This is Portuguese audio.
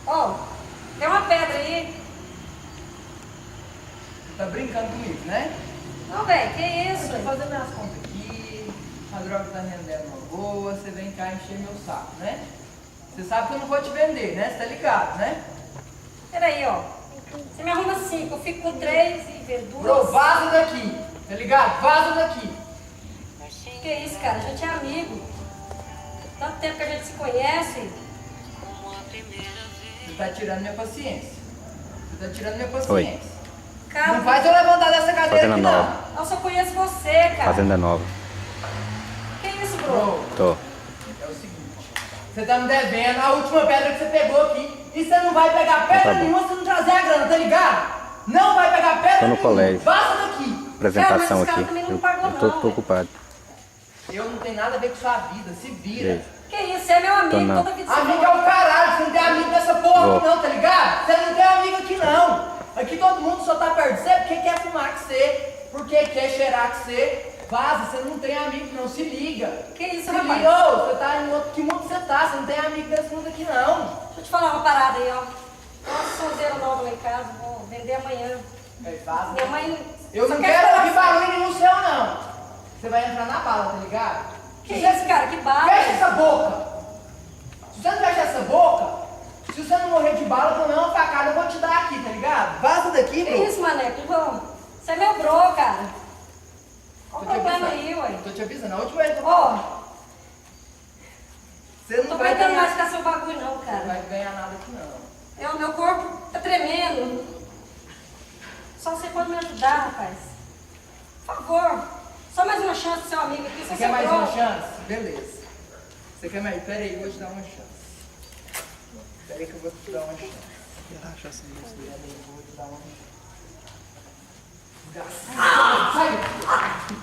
Ó, tem uma pedra aí. Você tá brincando comigo, né? Não, velho, que isso? Eu tô fazendo minhas contas aqui, a droga tá rendendo uma boa, você vem cá encher meu saco, né? Você sabe que eu não vou te vender, né? Você tá ligado, né? Peraí, ó. Você me arruma 5, eu fico com 3 e vendo Bro, 2. vaza daqui, tá ligado? Vaza daqui. Que isso, cara? A gente é amigo. Tanto tempo que a gente se conhece. Você tá tirando minha paciência. Você tá tirando minha paciência. Oi. Cara, Não faz eu levantar dessa cadeira Fazenda aqui, nova. não. eu só conheço você, cara. Fazenda nova. Que isso, bro? Bro, Tô. é o seguinte. Você tá me devendo a última pedra que você pegou aqui. E você não vai pegar pedra Tá bom. nenhuma se não trazer a grana, tá ligado? Não vai pegar pedra Tô no nenhuma. colégio. Vaza daqui. Apresentação Cara, mas esse cara aqui. também não Eu pagou, tô não. ocupado. Eu não tenho nada a ver com sua vida, se E vira. aí? Que isso? Você é meu amigo, não. toda vida você Amigo é fala. o caralho, você não tem amigo nessa porra Vou. aqui não, tá ligado? Você não tem amigo aqui não. Aqui todo mundo só tá perto de você porque quer fumar com você, porque quer cheirar com você. Vaza, você não tem amigo não, se liga. Que isso, Se rapaz? liga, ô, você tá em outro, que mundo você tá? Você não tem amigo desse mundo aqui não. Deixa eu te falar uma parada aí, ó. Nossa, sonzeira nova lá em casa, vou vender amanhã. É, vaza. Minha mãe... Eu só não quer quero falar- ouvir barulho nenhum seu não. Você vai entrar na bala, tá ligado? Que Se você- isso, cara? Que bala. Fecha essa boca! Se você não fechar essa boca, se você não morrer de bala, eu não facada, eu vou te dar aqui, tá ligado? Vaza daqui, Que bro. isso, maneco? Você é meu bro, cara. Qual o Tô te problema avisando. aí, ué? Tô te avisando, a última vez que eu Ó, você não não tô vai aguentando mais ganhar, ficar seu bagulho, não, não cara. vai ganhar nada aqui não. Meu corpo tá tremendo. Só você pode me ajudar, rapaz. Por favor. Só mais uma chance, seu amigo aqui. Você quer mais uma chance? Beleza. Você quer mais? Pera aí, eu vou te dar uma chance. Pera aí que eu vou te dar uma chance. Relaxa assim. Pera aí, eu vou te dar uma chance. Desgraçado. Sai daqui.